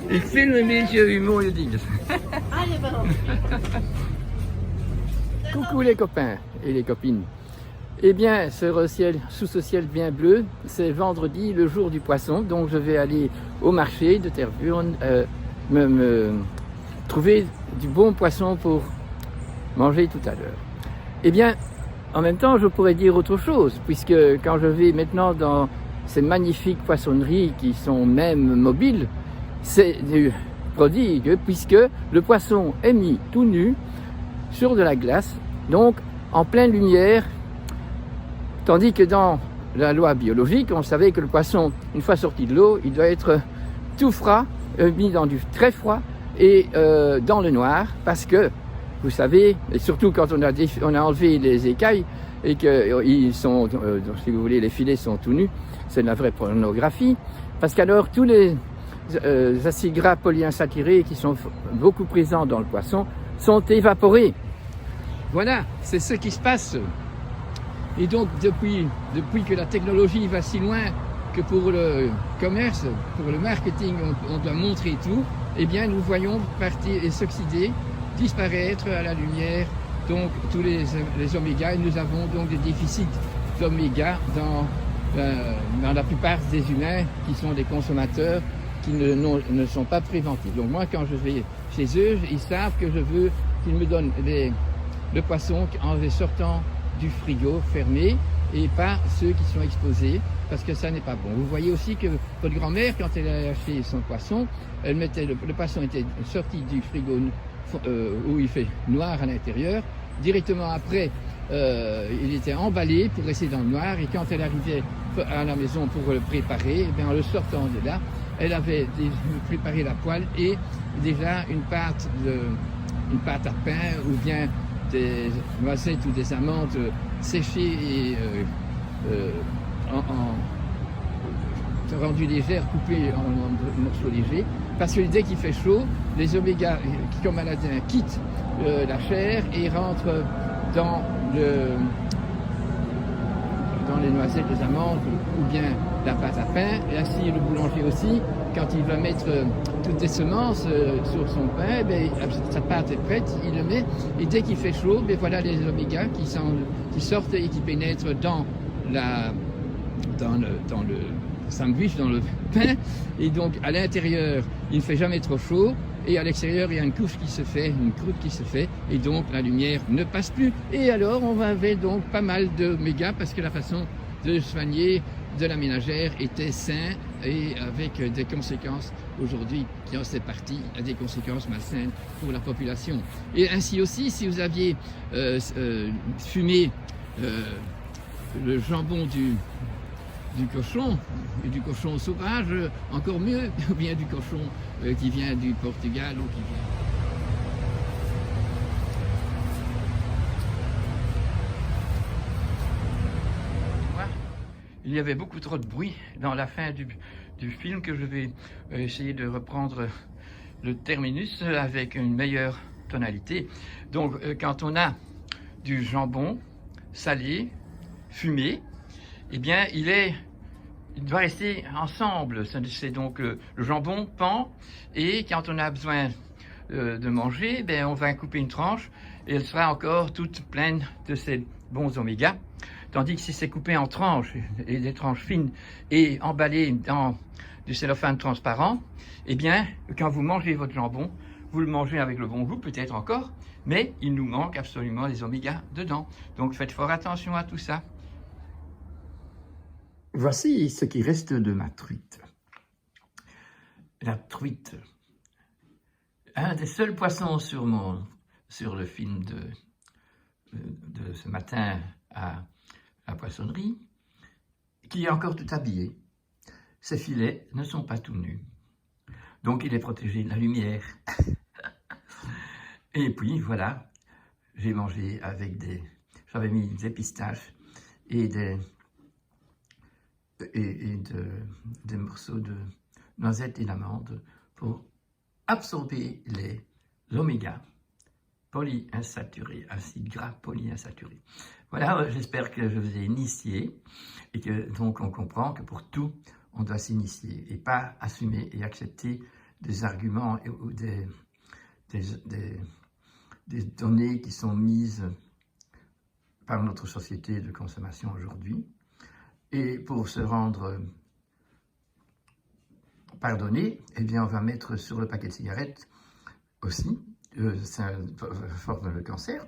Ik vind een beetje mooie dingen. Coucou les copains et les copines. Eh bien, sous ce ciel bien bleu, c'est vendredi, le jour du poisson, donc je vais aller au marché de Tervuren me trouver du bon poisson pour manger tout à l'heure. Eh bien, en même temps, je pourrais dire autre chose, puisque quand je vais maintenant dans ces magnifiques poissonneries qui sont même mobiles, c'est du prodigue, puisque le poisson est mis tout nu sur de la glace, donc en pleine lumière, tandis que dans la loi biologique, on savait que le poisson, une fois sorti de l'eau, il doit être tout froid, mis dans du très froid et dans le noir, parce que, vous savez, et surtout quand on a enlevé les écailles et que ils sont, si vous voulez, les filets sont tout nus, c'est de la vraie pornographie, parce qu'alors tous les acides gras polyinsaturés qui sont beaucoup présents dans le poisson sont évaporés. Voilà, c'est ce qui se passe. Et donc depuis que la technologie va si loin que pour le commerce, pour le marketing, on doit montrer tout, eh bien nous voyons partir et s'oxyder, disparaître à la lumière, donc tous les omégas, et nous avons donc des déficits d'oméga dans la plupart des humains qui sont des consommateurs qui ne sont pas préventifs. Donc moi, quand je vais chez eux, ils savent que je veux qu'ils me donnent le poisson en les sortant du frigo fermé et pas ceux qui sont exposés, parce que ça n'est pas bon. Vous voyez aussi que votre grand-mère, quand elle a acheté son poisson, elle mettait le poisson était sorti du frigo où il fait noir à l'intérieur. Directement après, il était emballé pour rester dans le noir, et quand elle arrivait à la maison pour le préparer, eh bien, en le sortant de là, elle avait préparé la poêle et déjà une pâte à pain ou bien des noisettes ou des amandes séchées et rendues légères, coupées en morceaux légers, parce que dès qu'il fait chaud, les oméga, comme Aladin, quittent la chair et rentrent dans les noisettes, les amandes ou bien la pâte à pain. Et ainsi le boulanger aussi, quand il va mettre toutes les semences sur son pain, ben, sa pâte est prête, il le met, et dès qu'il fait chaud, ben, voilà les oméga qui sortent et qui pénètrent dans le sandwich, dans le pain, et donc à l'intérieur il ne fait jamais trop chaud, et à l'extérieur il y a une couche qui se fait, une croûte qui se fait, et donc la lumière ne passe plus, et alors on avait donc pas mal d'oméga, parce que la façon de soigner de la ménagère était sain, et avec des conséquences aujourd'hui qui en fait partie, des conséquences malsaines pour la population. Et ainsi aussi, si vous aviez fumé le jambon du cochon, et du cochon sauvage, encore mieux, ou bien du cochon qui vient du Portugal ou qui vient... Il y avait beaucoup trop de bruit dans la fin du film que je vais essayer de reprendre le terminus avec une meilleure tonalité. Donc quand on a du jambon salé, fumé, eh bien il doit rester ensemble. C'est donc le jambon pend, et quand on a besoin de manger, ben on va couper une tranche et elle sera encore toute pleine de ces bons oméga. Tandis que si c'est coupé en tranches, et des tranches fines, et emballé dans du cellophane transparent, eh bien, quand vous mangez votre jambon, vous le mangez avec le bon goût, peut-être encore, mais il nous manque absolument les oméga dedans. Donc faites fort attention à tout ça. Voici ce qui reste de ma truite. La truite, un des seuls poissons sur le film de ce matin à la poissonnerie, qui est encore tout habillé. Ses filets ne sont pas tout nus, donc il est protégé de la lumière. Et puis voilà, j'ai mangé avec j'avais mis des pistaches et des morceaux de noisettes et d'amandes pour absorber les oméga polyinsaturés, acides gras polyinsaturés. Voilà, j'espère que je vous ai initié et que donc on comprend que pour tout, on doit s'initier et pas assumer et accepter des arguments ou des données qui sont mises par notre société de consommation aujourd'hui. Et pour se rendre pardonné, eh bien, on va mettre sur le paquet de cigarettes aussi, ça forme le cancer,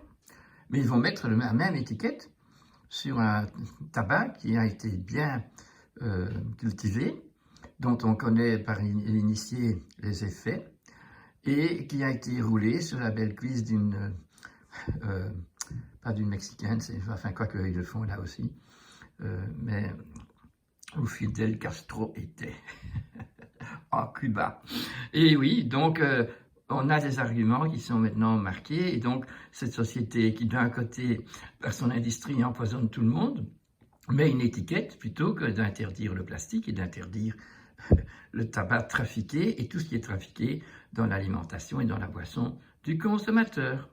mais ils vont mettre la même étiquette sur un tabac qui a été bien cultivé, dont on connaît par l'initié les effets, et qui a été roulé sur la belle cuisse d'une, pas d'une Mexicaine, enfin quoi qu'ils le font là aussi, mais où Fidel Castro était, en Cuba. Et oui, donc on a des arguments qui sont maintenant marqués, et donc cette société qui d'un côté, par son industrie, empoisonne tout le monde, met une étiquette plutôt que d'interdire le plastique et d'interdire le tabac trafiqué et tout ce qui est trafiqué dans l'alimentation et dans la boisson du consommateur.